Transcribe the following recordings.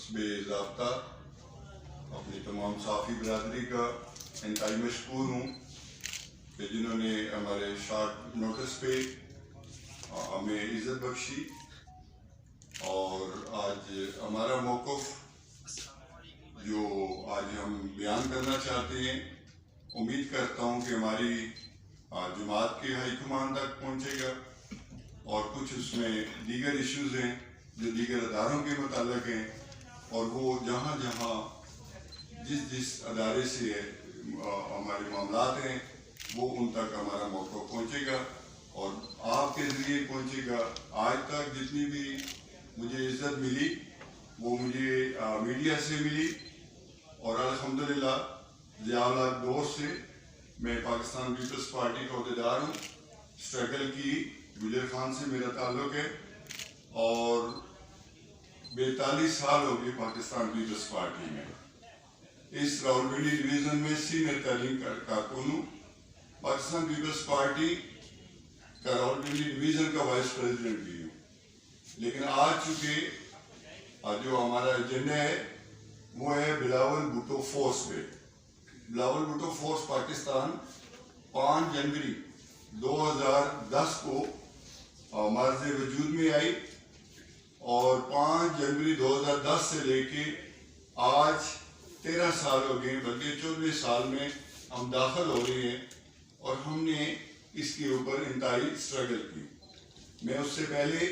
हस्बे ज़ाब्ता अपनी तमाम साफ़ी बरदरी का इंतहाई मशकूर हूँ कि जिन्होंने हमारे शॉर्ट नोटिस पे हमें इज़्ज़त बख्शी और आज हमारा मौक़िफ़ जो आज हम बयान करना चाहते हैं, उम्मीद करता हूँ कि हमारी जमात के हाई कमान तक पहुँचेगा और कुछ उसमें दीगर इश्यूज़ हैं जो दीगर अदारों के मुताल्लिक़ हैं और वो जहाँ जहाँ जिस अदारे से हमारे मामलात हैं वो उन तक हमारा मौक़िफ़ पहुँचेगा और आपके ज़रिए पहुँचेगा। आज तक जितनी भी मुझे इज़्ज़त मिली वो मुझे मीडिया से मिली और अल्हम्दुलिल्लाह ज़िया दौर से मैं पाकिस्तान पीपल्स पार्टी का अहदेदार हूँ। स्ट्रगल की गुजर खान से मेरा ताल्लुक़ है और 42 साल हो गए पाकिस्तान पीपल्स पार्टी में। इस रावलपिंडी डिवीज़न में सीनियर तरीन कारकुन हूँ। पाकिस्तान पीपल्स पार्टी का रावलपिंडी डिवीज़न का वाइस प्रेसिडेंट भी हूँ। लेकिन आज चूँकि जो हमारा एजेंडा है वो है बिलावल भुट्टो फोर्स पे। बिलावल भुट्टो फोर्स पाकिस्तान 5 जनवरी 2010 को मर्ज़ वजूद में आई और 5 जनवरी 2010 से लेके आज 13 साल हो गए, बल्कि 14वें साल में हम दाखिल हो रहे हैं और हमने इसके ऊपर इंतहाई स्ट्रगल की। मैं उससे पहले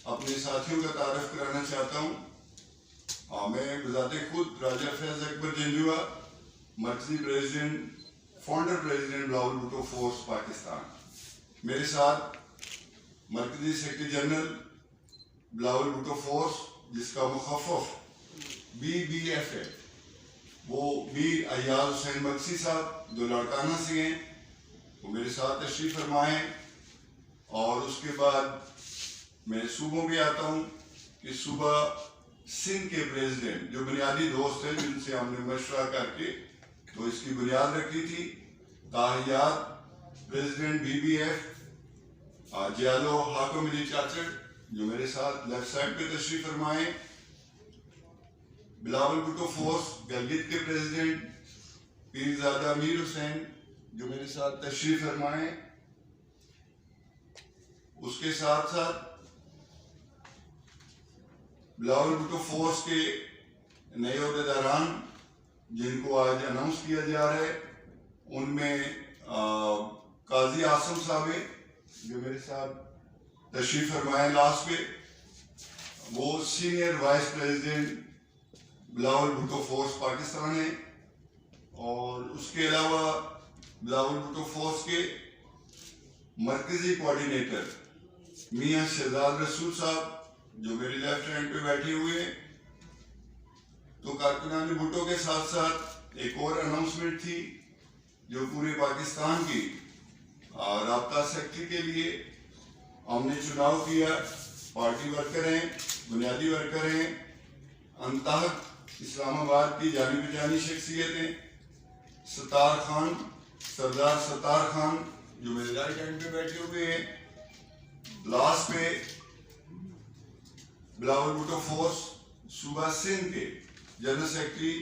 अपने साथियों का तारफ़ कराना चाहता हूँ। मैं बज़ाते खुद राजा फैज़ अकबर जंजुआ, मरकज़ी president, founder president Bilawal Bhutto force Pakistan. मेरे साथ मरकज़ी secretary general Bilawal Bhutto force, जिसका मुख़फ़्फ़फ़ BBF है, वो बीर अय्याज़ हुसैन मक्सी साहब जो लाड़काना से हैं, वो मेरे साथ तशरीफ़ फरमाएँ। और उसके बाद मैं सूबों में आता हूँ कि सूबा सिंध के प्रेसिडेंट जो बुनियादी दोस्त हैं जिनसे हमने मशवरा करके तो इसकी बुनियाद रखी थी, ताहियात प्रेसिडेंट BBF जियालो हाकिम अली चाचड़ जो मेरे साथ लेफ्ट साइड पे तशरीफ़ फरमाएँ। बिलावल भुट्टो फोर्स गलगित के प्रेसिडेंट पीरज़ादा मीर हुसैन जो मेरे साथ तशरीफ़ फरमाएँ। उसके साथ साथ बिलावल भुट्टो फोर्स के नए अहदेदारान जिनको आज अनाउंस किया जा रहा है, उनमें काजी आसम साहब है जो मेरे साथ तशरीफ़ फरमाएँ लास्ट पे, वो senior vice president Bilawal Bhutto force Pakistan है। और उसके अलावा बिलावल भुट्टो फोर्स के मरकज़ी कोऑर्डिनेटर मियाँ शहजाद रसूल साहब जो मेरे लेफ्ट हैंड पे बैठे हुए हैं। तो कारकुनान भुट्टो के साथ साथ एक और अनाउंसमेंट थी जो पूरे पाकिस्तान की राब्ता सेक्रेटरी के लिए हमने चुनाव किया। पार्टी वर्कर हैं, बुनियादी वर्कर हैं, अंतहक इस्लामाबाद की जानी पहचानी शख्सियतें, सरदार सत्तार खान जो मेरे राइट हैंड पे बैठे हुए हैं। लास्ट पे बिलावल भुट्टो फोर्स सूबा सिंध के जनरल सेक्रेटरी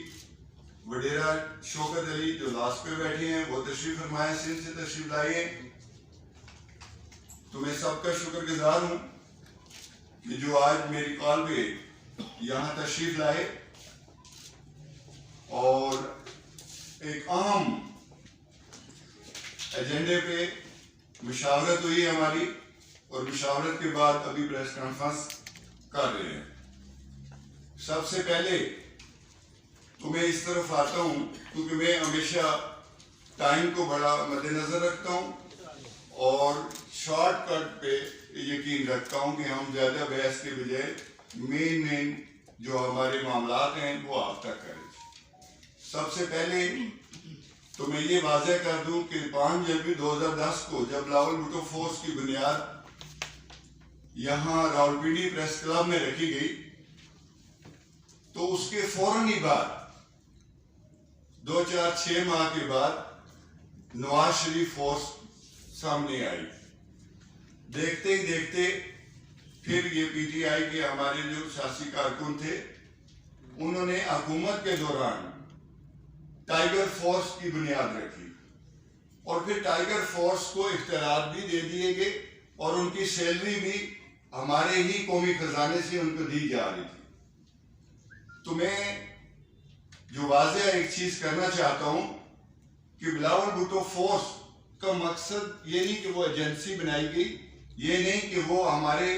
वडेरा शौकत अली जो लास्ट पे बैठे हैं, वो तशरीफ़ फरमाए, सिंध से तशरीफ़ लाए। तो मैं सबका शुक्रगुजार हूँ कि जो आज मेरी कॉल पे यहाँ तशरीफ़ लाए और एक अहम एजेंडे पे मुशावरत हुई हमारी और मुशावरत के बाद अभी प्रेस कॉन्फ्रेंस कर रहे हैं। सबसे पहले तो मैं इस तरफ आता हूँ क्योंकि मैं हमेशा टाइम को बड़ा मद्देनजर रखता हूँ और शॉर्टकट पे यकीन रखता हूँ कि हम ज़्यादा बहस के बजाय मेन जो हमारे मामलात हैं वो आप तक करें। सबसे पहले तो मैं ये वाज़ेह कर दूं कि 5 जनवरी 2010 को जब बिलावल भुट्टो फोर्स की बुनियाद यहाँ रावलपिंडी प्रेस क्लब में रखी गई तो उसके फौरन ही बाद 2-4-6 माह के बाद नवाज शरीफ फोर्स सामने आई। देखते ही देखते फिर ये PTI के हमारे जो सियासी कारकुन थे उन्होंने हुकूमत के दौरान टाइगर फोर्स की बुनियाद रखी और फिर टाइगर फोर्स को इख्तियार भी दे दिए गए और उनकी सैलरी भी हमारे ही कौमी खजाने से उनको दी जा रही थी। तो मैं जो वाज़ेह एक चीज करना चाहता हूं कि बिलावल भुट्टो फोर्स का मकसद ये नहीं कि वो एजेंसी बनाई गई, ये नहीं कि वो हमारे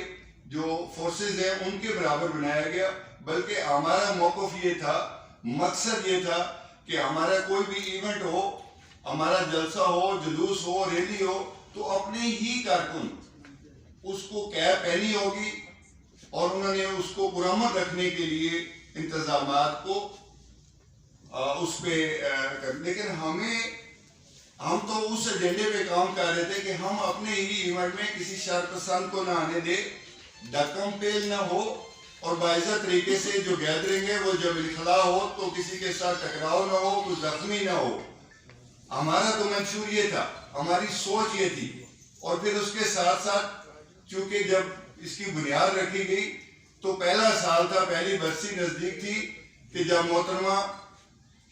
जो फोर्सेस हैं उनके बराबर बनाया गया, बल्कि हमारा मौक़िफ़ ये था, मकसद ये था कि हमारा कोई भी इवेंट हो, हमारा जलसा हो, जुलूस हो, रैली हो, तो अपने ही कारकुन उसको कैप पहनी होगी और उन्होंने उसको पुरअमन रखने के लिए इंतजामात को उस पे लेकिन हम तो उस एजेंडे पे काम कर रहे थे कि हम अपने ही इवेंट में किसी शरपसंद को ना आने दे, डकम पेल ना हो और बाइज़ा तरीके से जो गैदरिंग है वो जब इखला हो तो किसी के साथ टकराव ना हो, कुछ जख्मी ना हो। हमारा तो मंशूर ये था, हमारी सोच ये थी। और फिर उसके साथ साथ चूंकि जब इसकी बुनियाद रखी गई तो पहला साल था, पहली बरसी नजदीक थी कि जब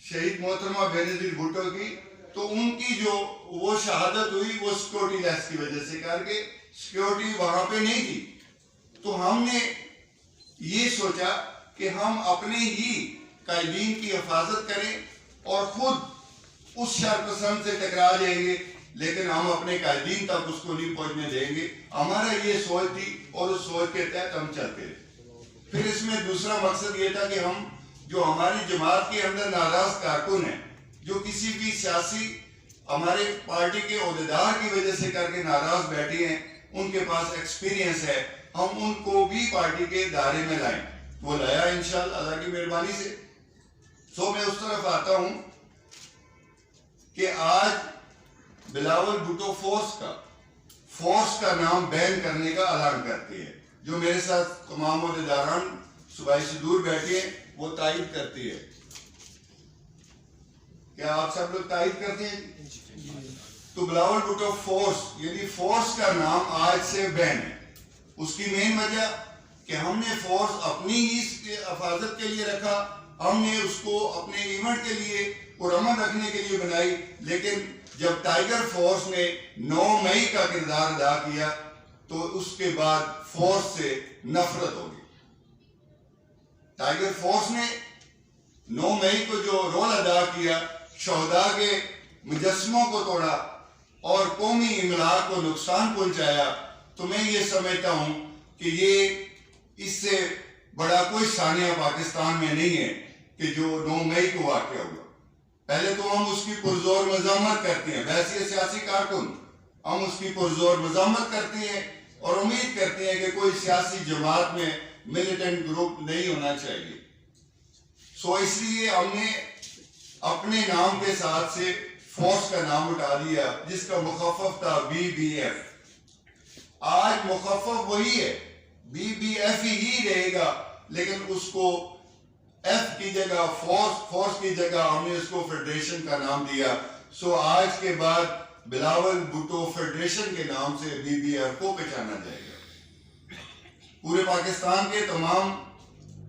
शहीद मोहतरमा बेनज़ीर भुट्टो की, तो उनकी जो वो शहादत हुई वो सिक्योरिटी लेस की वजह से करके सिक्योरिटी वहां पे नहीं थी। तो हमने ये सोचा कि हम अपने ही कायदीन की हिफाजत करें और खुद उस शरपसंद से टकरा जाएंगे, लेकिन हम अपने कायदीन तक उसको नहीं पहुंचने देंगे। हमारा ये सोच थी और उस सोच के तहत हम चलते रहे। फिर इसमें दूसरा मकसद ये था कि हम जो हमारी जमात के अंदर नाराज कारकुन हैं, जो किसी भी सियासी हमारे पार्टी के ओहदेदार की वजह से करके नाराज बैठे हैं, उनके पास एक्सपीरियंस है, हम उनको भी पार्टी के दायरे में लाएं। वो लाया इंशाअल्लाह अल्लाह की मेहरबानी से। सो मैं उस तरफ आता हूं कि आज बिलावल भुट्टो फोर्स का नाम बैन करने का ऐलान करती है। जो मेरे साथ तमाम ओहदेदारान सूबाई से दूर बैठे हैं वो तायद करती है। क्या आप सब लोग तायद करते हैं? तो बिलावल भुट्टो फोर्स यानी फोर्स का नाम आज से बैन है। उसकी मेन वजह कि हमने फोर्स अपनी ही हिफाजत के लिए रखा, हमने उसको अपने इवेंट के लिए पुरअमन रखने के लिए बनाई, लेकिन जब टाइगर फोर्स ने 9 मई का किरदार अदा किया तो उसके बाद फोर्स से नफरत होगी। टाइगर फोर्स ने 9 मई को जो रोल अदा किया, शहदा के मुजस्मों को तोड़ा और कौमी इमलाक को नुकसान पहुंचाया, तो मैं ये समझता हूं कि ये इससे बड़ा कोई सानिया पाकिस्तान में नहीं है कि जो 9 मई को वाक़या हुआ। पहले तो हम उसकी पुरजोर मज़म्मत करते हैं, वैसे सियासी कारकुन हम उसकी पुरजोर मज़म्मत करते हैं और उम्मीद करते हैं कि कोई सियासी जमात में मिलिटेंट ग्रुप नहीं होना चाहिए। सो इसलिए हमने अपने नाम के साथ से फोर्स का नाम उठा दिया, जिसका मुखफ़फ़ था BBF। आज मुखफ़फ़ वही है, BBF ही रहेगा, लेकिन उसको F की जगह फोर्स की जगह हमने उसको फेडरेशन का नाम दिया। सो आज के बाद बिलावल भुट्टो फेडरेशन के नाम से BBF को पहचाना जाएगा। पूरे पाकिस्तान के तमाम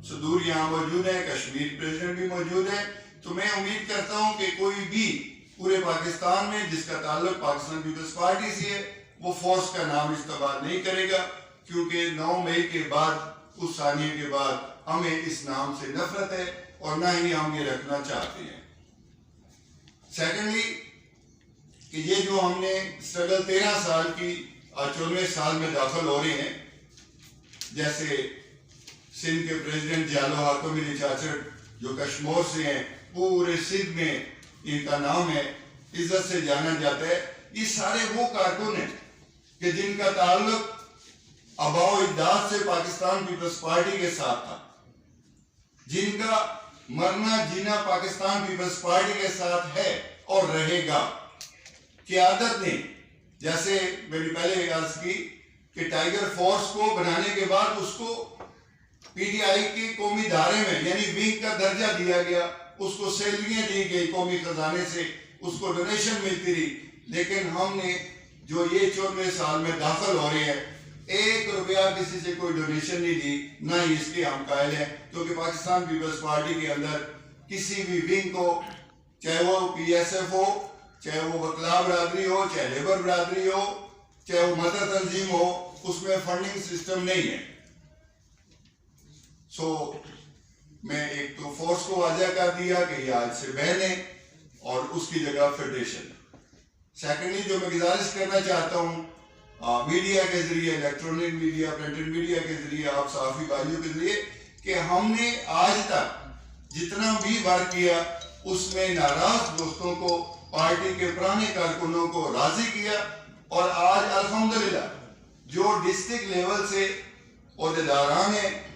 सदूर यहाँ मौजूद है, कश्मीर प्रेसिडेंट भी मौजूद है। तो मैं उम्मीद करता हूँ कि कोई भी पूरे पाकिस्तान में जिसका ताल्लुक पाकिस्तान पीपल्स पार्टी से है वो फोर्स का नाम इस्तेमाल नहीं करेगा, क्योंकि 9 मई के बाद, उस सानिए के बाद हमें इस नाम से नफरत है और ना ही हम ये रखना चाहते हैं। सेकेंडली कि ये जो हमने स्ट्रगल 13 साल की 14वें साल में दाखिल हो रहे हैं, जैसे सिंध के प्रेसिडेंट जियालो हाकिम अली चाचड़ जो कश्मीर से हैं, पूरे सिंध में इनका नाम है, इज्जत से जाना जाता है। ये सारे वो कारकुन हैं कि जिनका ताल्लुक अबाओ इज्दाद से पाकिस्तान पीपल्स पार्टी के साथ था, जिनका मरना जीना पाकिस्तान पीपल्स पार्टी के साथ है और रहेगा। क़यादत ने, जैसे मैंने पहले अर्ज की कि टाइगर फोर्स को बनाने के बाद उसको PTI के कौमी दायरे में यानी विंग का दर्जा दिया गया, उसको सैलरियां दी गई कौमी खजाने से, उसको डोनेशन मिलती रही। लेकिन हमने जो ये 14वें साल में दाखिल हो रहे हैं 1 रुपया किसी से कोई डोनेशन नहीं दी, ना ही इसके हम कायल हैं, क्योंकि पाकिस्तान पीपल्स पार्टी के अंदर किसी भी विंग को, चाहे वो PSF हो, चाहे वो वकला बरादरी हो, चाहे लेबर बरादरी हो, चाहे वो मदद तंजीम हो, उसमें फंडिंग सिस्टम नहीं है। सो मैं एक तो फोर्स को वाज़ह कर दिया कि ये आज से बैन है और उसकी जगह फेडरेशन। सेकेंडली जो मैं गुजारिश करना चाहता हूँ मीडिया के जरिए, इलेक्ट्रॉनिक मीडिया, प्रिंटेड मीडिया के जरिए, आप सहाफ़ी भाइयों के जरिए, कि हमने आज तक जितना भी वर्क किया उसमें नाराज दोस्तों को, पार्टी के पुराने कारकुनों को राजी किया, और आज अल्हम्दुलिल्लाह जो डिस्ट्रिक्ट लेवल से ओहदेदारान हैं,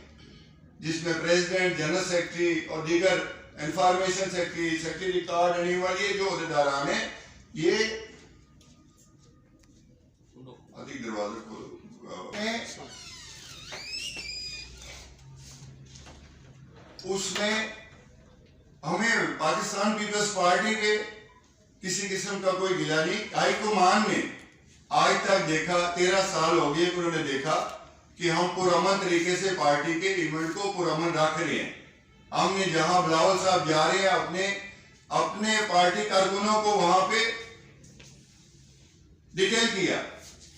जिसमें प्रेसिडेंट, जनरल सेक्रेटरी और दीगर इंफॉर्मेशन सेक्रेटरी, सेक्रेटरी कार्ड रहने वाली जो ओहदेदारान हैं, ये अधिक दरवाजा खोलो, उसमें हमें पाकिस्तान पीपल्स पार्टी के किसी किस्म का कोई गिला नहीं। हाईकमान ने आज तक देखा, 13 साल हो गए उन्होंने देखा कि हम पुरअमन तरीके से पार्टी के इवेंट को पुरअमन रख रहे हैं। हमने जहां बिलावल साहब जा रहे हैं अपने पार्टी कारकुनों को वहां पे डिटेल किया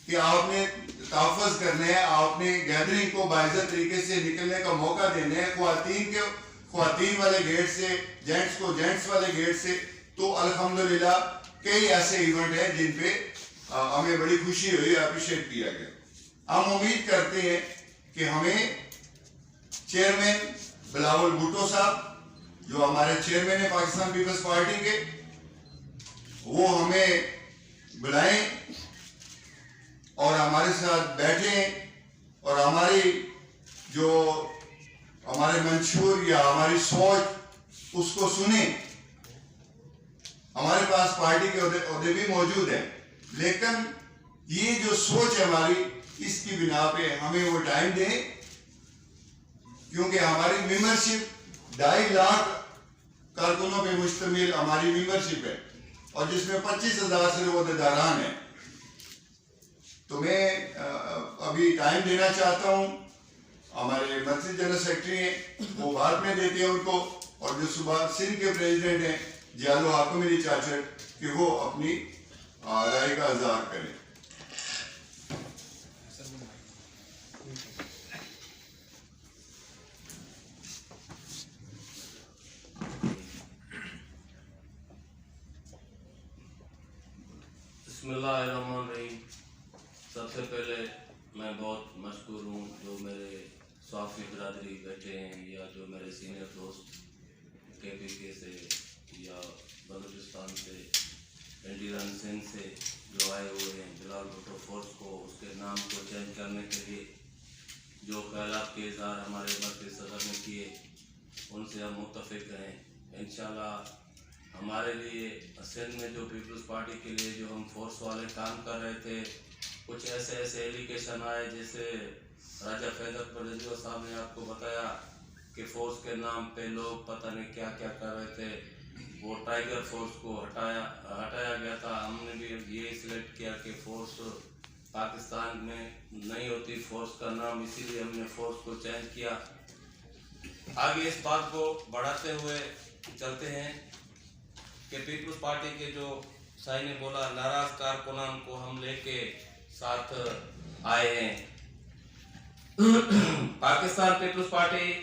कि आपने तहफ़्फ़ुज़ करने है, आपने गैदरिंग को बाइज़्ज़त तरीके से निकलने का मौका देने है, ख्वातीन वाले गेट से, जेंट्स को जेंट्स वाले गेट से। तो अल्हम्दुलिल्लाह कई ऐसे इवेंट हैं जिन पे हमें बड़ी खुशी हुई, अप्रिशिएट किया गया। हम उम्मीद करते हैं कि हमें चेयरमैन बिलावल भुट्टो साहब, जो हमारे चेयरमैन है पाकिस्तान पीपल्स पार्टी के, वो हमें बुलाएं और हमारे साथ बैठें और हमारे मंशूर या हमारी सोच उसको सुने। हमारे पास पार्टी के ओहदे भी मौजूद हैं, लेकिन ये जो सोच है हमारी, इसकी बिना पे हमें वो टाइम दें, क्योंकि हमारी मेंबरशिप 2.5 लाख कारकुनों पे मुश्तमिल हमारी मेंबरशिप है, और जिसमें 25,000 से ओहदेदारान हैं। तो मैं अभी टाइम देना चाहता हूँ, हमारे मर्कज़ी जनरल सेक्रेटरी हैं वो बाद में देते हैं उनको, और जो सुबह सिंध के प्रेसिडेंट हैं जियालो हाकिम अली चाचर, कि वो अपनी राय का इज़हार करें। बिस्मिल्लाहिर्रहमानिर्रहीम। सबसे पहले मैं बहुत मशकूर हूँ जो मेरे सहाफ़ी बिरादरी बैठे हैं, या जो मेरे सीनियर दोस्त KPK से या बलूचिस्तान से, इंडियन सिंध से जो आए हुए हैं बिलावल भुट्टो फोर्स को, उसके नाम को चेंज करने के लिए जो ख्यालात के इज़हार हमारे मरकज़ी सदर ने किए, उनसे हम मुत्तफ़िक़ हैं। इंशाअल्लाह हमारे लिए सिंध में जो पीपल्स पार्टी के लिए जो हम फोर्स वाले काम कर रहे थे, कुछ ऐसे एलिगेशन आए, जैसे राजा फैज़ अकबर रज़ी साहब ने आपको बताया कि फोर्स के नाम पे लोग पता नहीं क्या क्या कर रहे थे। वो टाइगर फोर्स को हटाया गया था। हमने भी ये सिलेक्ट किया कि फोर्स पाकिस्तान में नहीं होती फोर्स का नाम, इसीलिए हमने फोर्स को चेंज किया। आगे इस बात को बढ़ाते हुए चलते हैं कि पीपल्स पार्टी के जो साई ने बोला, नाराज कारकुनान को हम लेके साथ आए हैं। पाकिस्तान पीपल्स पार्टी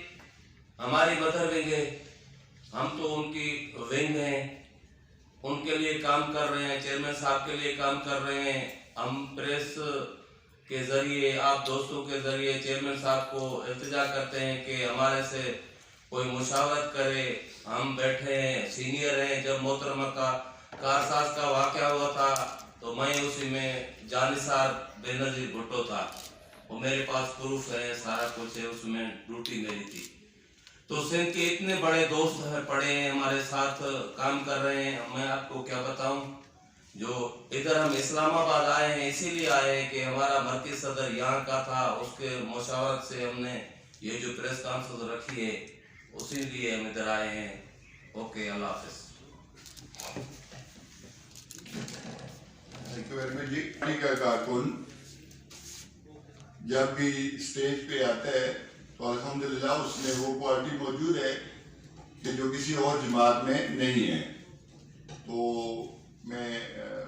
हमारी मदर विंग है, हम तो उनकी विंग हैं, उनके लिए काम कर रहे हैं, चेयरमैन साहब के लिए काम कर रहे हैं। हम प्रेस के ज़रिए, आप दोस्तों के ज़रिए चेयरमैन साहब को इल्तिजा करते हैं कि हमारे से कोई मुशावरत करे। हम बैठे हैं, सीनियर हैं। जब मोहतरमा का कारसाज का वाक़या हुआ था तो मैं उसी में जानिसार बेनज़ीर भुट्टो था, वो मेरे पास प्रूफ है, सारा कुछ है, उसमें ड्यूटी मेरी थी। तो सिंध के इतने बड़े दोस्त हैं, पड़े हैं, हमारे साथ काम कर रहे हैं। मैं आपको क्या बताऊं, जो इधर हम इस्लामाबाद आए हैं इसीलिए आए हैं कि हमारा मरकज़ी सदर यहाँ का था, उसके मशावरत से हमने ये जो प्रेस कॉन्फ्रेंस रखी है, उसी लिए हम इधर आए हैं। ओके, अल्लाह हाफ़िज़। थैंक यू वेरी मच जी। का कारकुन जब भी स्टेज पे आता है तो अल्हम्दुलिल्लाह उसमें वो क्वालिटी मौजूद है कि जो किसी और जमात में नहीं है। तो मैं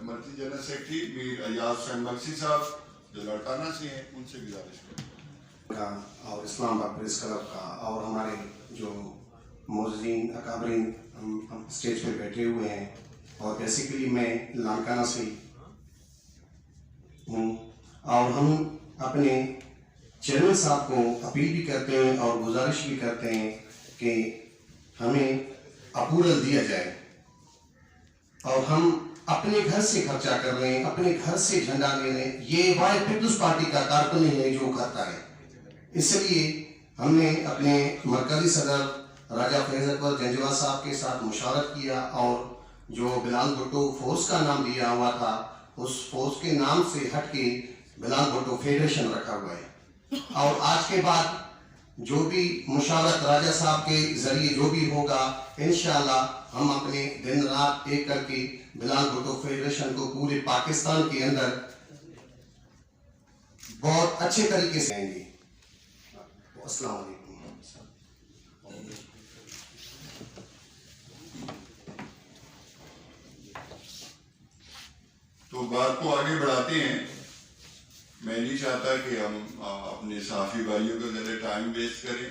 मर्कज़ी जनरल सेक्रेटरी मीर अयाज हुसैन मक्सी साहब जो लड़काना से हैं उनसे गुजारिश का और इस्लामाबाद प्रेस क्लब का और हमारे जो मोज़ीन अकाबरीन हम स्टेज पे बैठे हुए हैं, और बेसिकली मैं लानकाना से हूँ, और हम अपने चेयरमैन साहब को अपील भी करते हैं और गुजारिश भी करते हैं कि हमें अप्रूवल दिया जाए और हम अपने घर से खर्चा कर रहे हैं, अपने घर से झंडा ले रहे हैं। ये वाई पीपल्स पार्टी का कारकुन है जो करता है। इसलिए हमने अपने मरकजी सदर राजा फैज़ अकबर जंजवा साहब के साथ मुशावरत किया और जो बिलाल भुट्टो फोर्स का नाम दिया हुआ था उस फोर्स के नाम से हट के बिलाल भुट्टो फेडरेशन रखा हुआ है। और आज के बाद जो भी मुशावरत राजा साहब के जरिए जो भी होगा, इंशाअल्लाह हम अपने दिन रात एक करके बिलाल भुट्टो फेडरेशन को पूरे पाकिस्तान के अंदर बहुत अच्छे तरीके से आएंगे। अस्सलाम वालेकुम। तो बात को आगे बढ़ाते हैं। मैं नहीं चाहता कि हम अपने साथी भाइयों को ज़्यादा टाइम वेस्ट करें,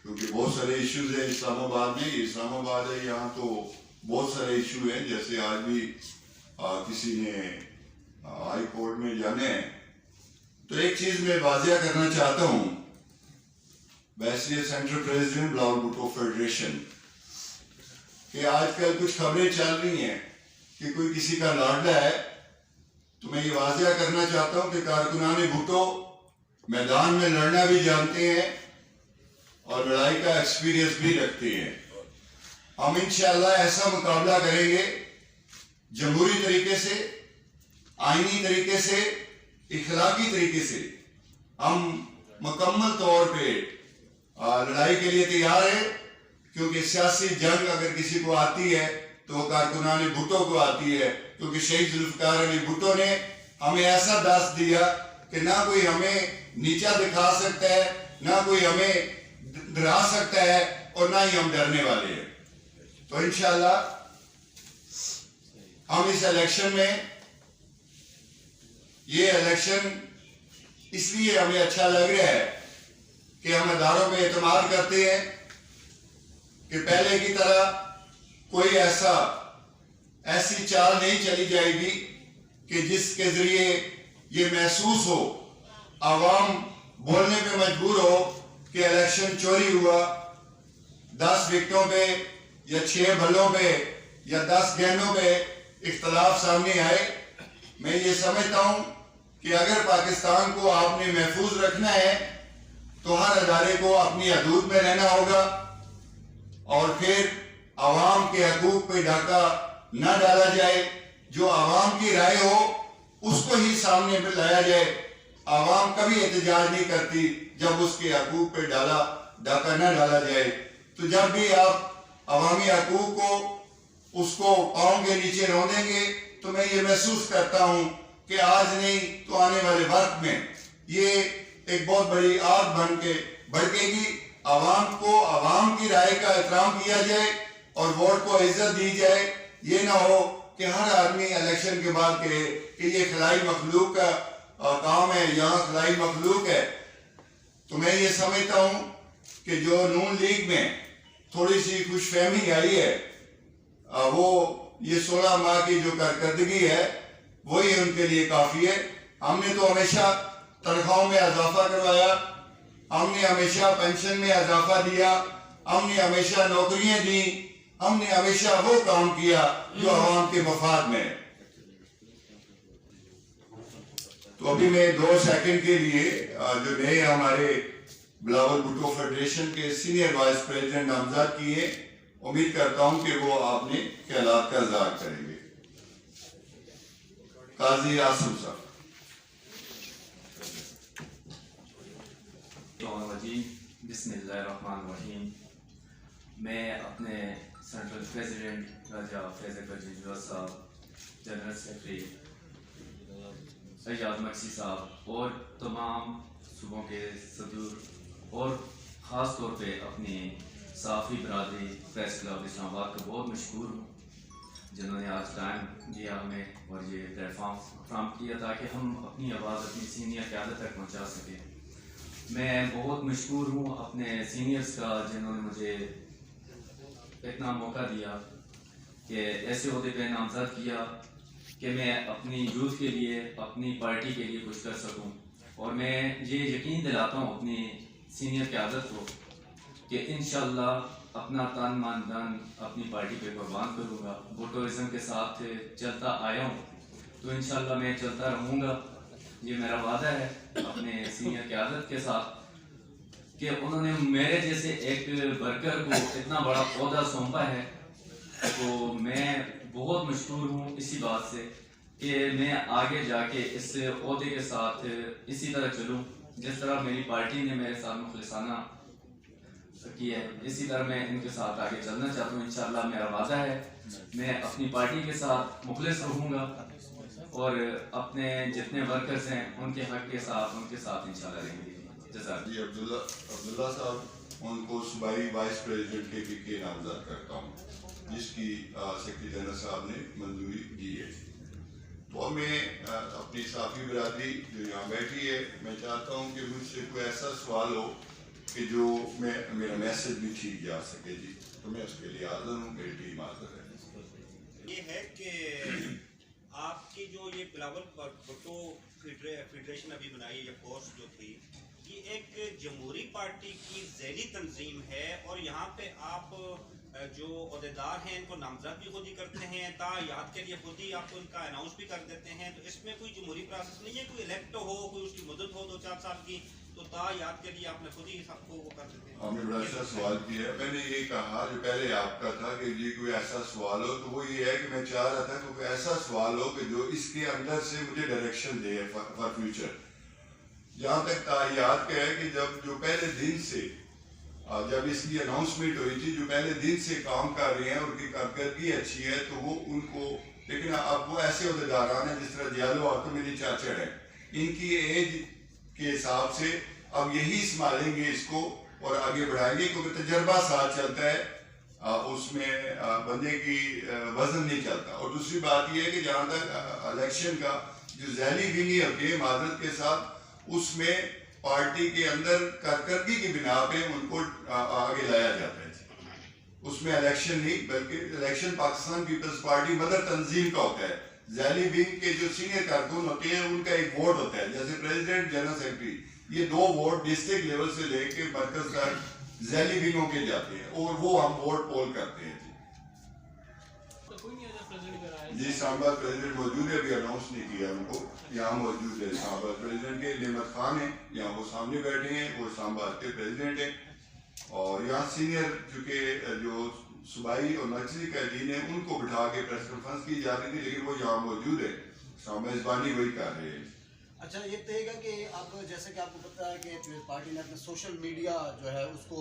क्योंकि बहुत सारे इश्यूज हैं इस्लामाबाद में। इस्लामाबाद है, यहाँ तो बहुत सारे इशू हैं। जैसे आज भी किसी ने हाई कोर्ट में जाना है, तो एक चीज़ मैं वाजिया करना चाहता हूँ, वैसे central president Bilal Bhutto federation कि आजकल कुछ खबरें चल रही हैं कि कोई किसी का लाडला है। तो मैं ये वाजिया करना चाहता हूं कि कारकुनान भुट्टो मैदान में लड़ना भी जानते हैं और लड़ाई का एक्सपीरियंस भी रखते हैं। हम इंशाअल्लाह ऐसा मुकाबला करेंगे जमहूरी तरीके से, आईनी तरीके से, इखलाकी तरीके से। हम मुकम्मल तौर पे लड़ाई के लिए तैयार है, क्योंकि सियासी जंग अगर किसी को आती है तो कारकुनान भुट्टो को आती है, क्योंकि शहीद जुल्फ़िकार अली भुट्टो ने हमें ऐसा दास दिया कि ना कोई हमें नीचा दिखा सकता है, ना कोई हमें डरा सकता है, और ना ही हम डरने वाले हैं। तो इंशाअल्लाह हम इस इलेक्शन में, ये इलेक्शन इसलिए हमें अच्छा लग रहा है कि हम अदारों पे एतमाद करते हैं कि पहले की तरह कोई ऐसी चाल नहीं चली जाएगी कि जिसके जरिए ये महसूस हो, आवाम बोलने पे मजबूर हो कि इलेक्शन चोरी हुआ। 10 विकेटों पे या 6 बल्लों पे या 10 गेंदों पे इख्तलाफ सामने आए। मैं ये समझता हूं कि अगर पाकिस्तान को आपने महफूज रखना है तो हर अदारे को अपनी हदूद में रहना होगा, और फिर आवाम के हकूक पे डाका न डाला जाए। जो आवाम की राय हो उसको ही सामने में लाया जाए। आवाम कभी एहतजाज नहीं करती जब उसके हकूक पे डाका न डाला जाए। तो जब भी आप अवामी हकूक को उसको पाँव के नीचे रौंदेंगे, तो मैं ये महसूस करता हूँ कि आज नहीं तो आने वाले वक्त में ये एक बहुत बड़ी आग बन के भड़केगी। आवाम को आवाम की राय का एहतराम किया जाए और वोट को इज्जत दी जाए। ये ना हो कि हर आदमी इलेक्शन के बाद कहे कि ये खिलाई मखलूक का काम है, यहाँ खिलाई मखलूक है। तो मैं ये समझता हूँ कि जो नून लीग में थोड़ी सी खुशफहमी आई है, वो ये 16 माह की जो कारकर्दगी है वही उनके लिए काफ़ी है। हमने तो हमेशा तनख्वाहों में इजाफा करवाया, हमने हमेशा पेंशन में इजाफा दिया, हमने हमेशा नौकरियां दी, हमने हमेशा वो काम किया जो आवाम के मफाद में है। तो अभी मैं 2 सेकंड के लिए जो नए हमारे बिलावल भुट्टो फेडरेशन के सीनियर वाइस प्रेसिडेंट नामजद किए, उम्मीद करता हूं कि वो आपने ख्यालात का इज़हार करेंगे। काजी आसिम साहब। बिस्मिल्लाहिर्रहमानिर्रहीम। मैं अपने सेंट्रल प्रेसिडेंट राजा फैज़ अकबर जंजवा साहब, जनरल सेक्रेटरी अयाज मक्सी साहब और तमाम सुबह के सदूर और ख़ास तौर पे अपनी साफ़ी बरादरी प्रेस क्लब इस्लामाबाद का बहुत मशहूर हूँ जिन्होंने आज टाइम दिया हमें और ये प्लेटफॉर्म फ्राहम किया ताकि हम अपनी आवाज़ अपनी सीनियर क़यादत तक पहुँचा सकें। मैं बहुत मशहूर हूँ अपने सीनियर्स का जिन्होंने मुझे इतना मौका दिया कि ऐसे ओहदे पे नामज़द किया कि मैं अपनी यूथ के लिए अपनी पार्टी के लिए कुछ कर सकूं। और मैं ये यकीन दिलाता हूँ अपनी सीनियर क़यादत को कि इंशाअल्लाह अपना तन मन धन अपनी पार्टी पे कुर्बान करूँगा। वोटोइज़म के साथ चलता आया हूँ तो इंशाअल्लाह मैं चलता रहूँगा। ये मेरा वादा है अपने सीनियर क़यादत के साथ कि उन्होंने मेरे जैसे एक वर्कर को इतना बड़ा ओहदा सौंपा है। तो मैं बहुत मशहूर हूँ इसी बात से कि मैं आगे जाके इस ओहदे के साथ इसी तरह चलूँ जिस तरह मेरी पार्टी ने मेरे साथ मुखलिसाना किया है, इसी तरह मैं इनके साथ आगे चलना चाहता हूँ। इंशाअल्लाह मेरा वादा है मैं अपनी पार्टी के साथ मुखलिस रहूँगा और अपने जितने वर्कर्स हैं उनके हक के साथ उनके साथ इंशाअल्लाह रहेंगे। जी अब्दुल्ला साहब उनको सूबाई वाइस प्रेसिडेंट के नामजद करता हूँ जिसकी सेक्रेटरी जनरल साहब ने मंजूरी दी है। तो मैं अपनी साफ़ी बरादरी जो यहाँ बैठी है मैं चाहता हूँ कि मुझसे कोई ऐसा सवाल हो कि जो मेरा मैसेज भी ठीक जा सके जी, तो मैं उसके लिए हाज़िर हूँ। मेरी टीम हाज़िर है। ये है कि आपकी जो ये बिलावल भुट्टो फेडरेशन अभी बनाई या फोर्स जो थी ये एक जमहूरी पार्टी की ज़ैली तंजीम है और यहाँ पे आप जो अहदेदार हैं इनको नामजद भी खुद ही करते हैं ता याद के लिए खुद ही आपको इनका अनाउंस भी कर देते हैं। तो इसमें कोई जमहूरी प्रोसेस नहीं है, कोई इलेक्ट हो कोई उसकी मदद हो 2-4 साल की तो ता याद के लिए आपने खुद ही सबको वो कर देते हैं। आपने बड़ा अच्छा सवाल किया। मैंने ये कहा जो पहले आपका था कि जी कोई ऐसा सवाल हो तो वो ये है कि मैं चाह रहा था कि कोई ऐसा सवाल हो कि जो इसके अंदर से मुझे डायरेक्शन दे फॉर फ्यूचर। जहाँ तक याद का है कि जब जो पहले दिन से जब इसकी अनाउंसमेंट हुई थी जो पहले दिन से काम कर रहे हैं उनकी कारकर्दगी अच्छी है तो वो उनको, लेकिन अब वो ऐसे अहदेदारान हैं जिस तरह जियालो आप तो मेरी चाचड़ है, इनकी एज के हिसाब से अब यही संभालेंगे इसको और आगे बढ़ाएंगे क्योंकि तजर्बा साथ चलता है उसमें बंदे की वजन नहीं चलता। और दूसरी बात यह है कि जहाँ तक इलेक्शन का जो ज़ैली विंगी होती है मादरत के साथ उसमें पार्टी के अंदर कारकर्दगी की बिना पे उनको आगे लाया जाता है। उसमें इलेक्शन नहीं बल्कि election Pakistan Peoples Party mother तंजीम का होता है। ज़ैली विंग के जो सीनियर कारकुन होते हैं उनका एक वोट होता है, जैसे प्रेसिडेंट जनरल सेक्रेटरी, ये 2 वोट डिस्ट्रिक्ट लेवल से लेके मरकज तक ज़ैली विंगों के जाते हैं और वो हम वोट पोल करते हैं। जी सांबा प्रेसिडेंट मौजूद है, अभी अनाउंस नहीं किया उनको, यहाँ मौजूद है सांबा प्रेसिडेंट के नेमत खान है, यहाँ वो सामने बैठे हैं, वो सांबा के प्रेसिडेंट हैं। और यहाँ सीनियर चूँकि जो सूबाई और मर्कजी कैदीन है उनको बिठा के प्रेस कॉन्फ्रेंस की जा रही थी लेकिन वो यहाँ मौजूद है, मेज़बानी वही कर रहे हैं। अच्छा ये कहेगा कि आप जैसे कि आपको पता है कि पार्टी ने अपने सोशल मीडिया जो है उसको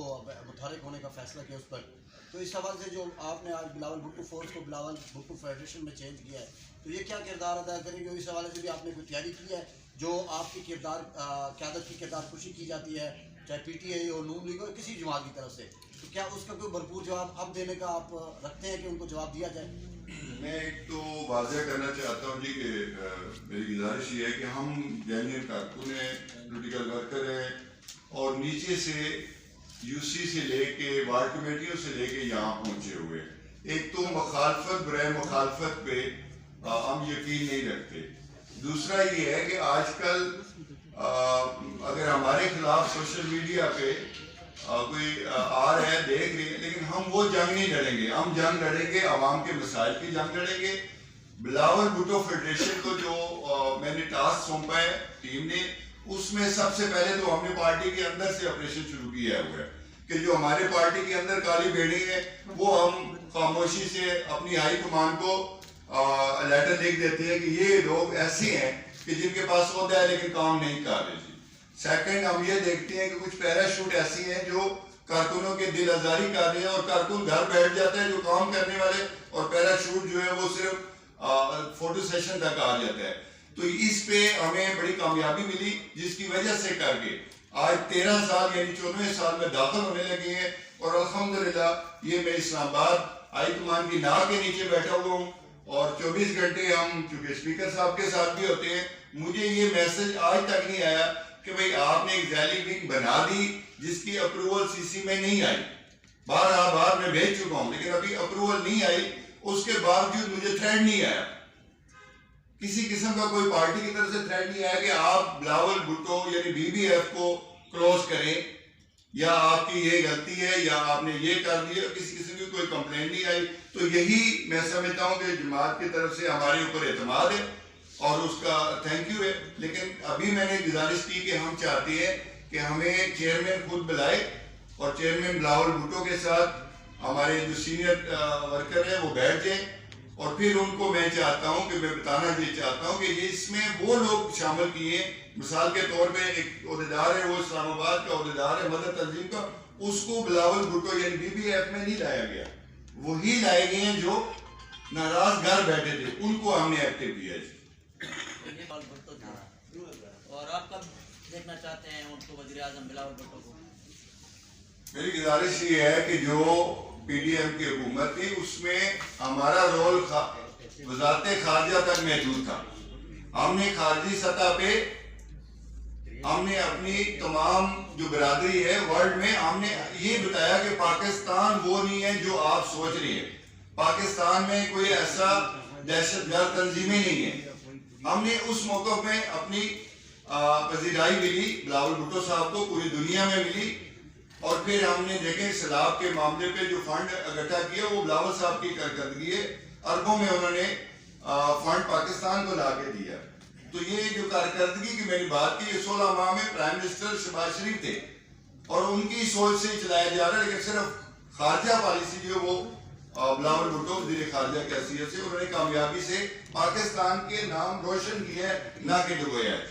मुतहरिक होने का फैसला किया उस पर, तो इस हवाले से जो आपने आज बिलावल भुट्टो फोर्स को बिलावल भुट्टो फेडरेशन में चेंज किया है तो ये क्या किरदार अदा करेंगे? इस हवाले से भी आपने कोई तैयारी की है? जो आपकी किरदार क़यादत की किरदार खुशी की जाती है चाहे PTI हो नून लीग हो किसी जमात की तरफ से, तो क्या उसका कोई भरपूर जवाब अब देने का आप रखते हैं कि उनको जवाब दिया जाए? मैं एक तो वाज़ह करना चाहता हूँ जी कि मेरी गुजारिश ये है कि हम जेन्युइन कारकुन हैं, पॉलिटिकल वर्कर हैं और नीचे से UC से लेके वार्ड कमेटियों से लेके यहाँ पहुँचे हुए। एक तो मुखालफत बराए मुखालफत पे हम यकीन नहीं रखते। दूसरा ये है कि आजकल अगर हमारे खिलाफ सोशल मीडिया पे कोई आ रहा है देख रहे हैं लेकिन हम वो जंग नहीं लड़ेंगे, हम जंग लड़ेंगे आवाम के मसाइल की जंग लड़ेंगे। बिलावल भुट्टो फेडरेशन को जो मैंने टास्क सौंपा है टीम ने, उसमें सबसे पहले तो हमने पार्टी के अंदर से ऑपरेशन शुरू किया हुआ है कि जो हमारे पार्टी के अंदर काली बेड़ी है वो हम खामोशी से अपनी हाई कमान को लेटर लिख देते हैं कि ये लोग ऐसे हैं कि जिनके पास ओहदा है लेकिन काम नहीं कर रहे। सेकंड हम ये देखते हैं कि कुछ पैराशूट ऐसी हैं जो कारकुनों के दिल आजारी कर रहे हैं और कारकुन घर बैठ जाते हैं जो काम करने वाले, और पैराशूट जो है वो सिर्फ फोटो सेशन तक आ जाता है। तो इस पे हमें बड़ी कामयाबी मिली, जिसकी वजह से करके आज 13 साल यानी 14वें साल में दाखिल होने लगे हैं। और अल्हम्दुलिल्लाह ये मैं इस्लामाबाद हाईकमान की नाक के नीचे बैठा हुआ हूँ और 24 घंटे हम चूंकि स्पीकर साहब के साथ भी होते हैं, मुझे ये मैसेज आज तक नहीं आया कि भाई आपने एक जैली विंग बना दी जिसकी अप्रूवल सीसी में नहीं आई। बार मैं भेज चुका हूँ लेकिन अभी अप्रूवल नहीं आई। उसके बावजूद मुझे थ्रेड नहीं आया, किसी किस्म का कोई पार्टी की तरफ से थ्रेड नहीं आया कि आप बिलावल भुट्टो यानी BBF को क्लोज करें या आपकी ये गलती है या आपने ये कर दिया। किसी किस्म की कोई कंप्लेंट नहीं आई। तो यही मैं समझता हूँ कि जमात की तरफ से हमारे ऊपर एतमाद है और उसका थैंक यू है। लेकिन अभी मैंने गुजारिश की कि हम चाहते हैं कि हमें चेयरमैन खुद बुलाए और चेयरमैन बिलावल भुट्टो के साथ हमारे जो सीनियर वर्कर है वो बैठ जाए और फिर उनको मैं चाहता हूं कि मैं बताना ये चाहता हूं कि ये इसमें वो लोग शामिल किए। मिसाल के तौर पे एक ओहदेदार है, वो इस्लामाबाद का ओहदेदार है मदद तंजीम का, उसको बिलावल भुट्टो यानी BBF में नहीं लाया गया। वही लाए गए हैं जो नाराज घर बैठे थे, उनको हमने एक्टिव किया है। और आप कब देखना चाहते हैं उनको वज़ीर-ए-आज़म बिलावल भुट्टो को? मेरी गुजारिश ये है कि जो PDM की हुकूमत थी उसमें हमारा रोल वज़ारत खारजा तक महदूद था। हमने खारजी सतह पे हमने अपनी तमाम जो बिरादरी है वर्ल्ड में हमने ये बताया कि पाकिस्तान वो नहीं है जो आप सोच रही है। पाकिस्तान में कोई ऐसा दहशतगर्द तंजीमें नहीं है। हमने उस मौके में अपनी पजीराई मिली बिलावल भुट्टो साहब को, पूरी दुनिया में मिली। और फिर हमने देखे सैलाब के मामले पे जो फंड इकट्ठा किया वो बिलावल साहब की कारकर्दगी है। अरबों में उन्होंने फंड पाकिस्तान को ला के दिया। तो ये जो कारकर्दगी की मेरी बात की, ये 16 माह में प्राइम मिनिस्टर शहबाज शरीफ थे और उनकी सोच से चलाया जा रहा है। लेकिन सिर्फ खारजा पॉलिसी जो वो बिलावल भुट्टो वज़ीर खारजा की हैसियत से उन्होंने कामयाबी से पाकिस्तान के नाम रोशन किया है, ना कि डुबोया है।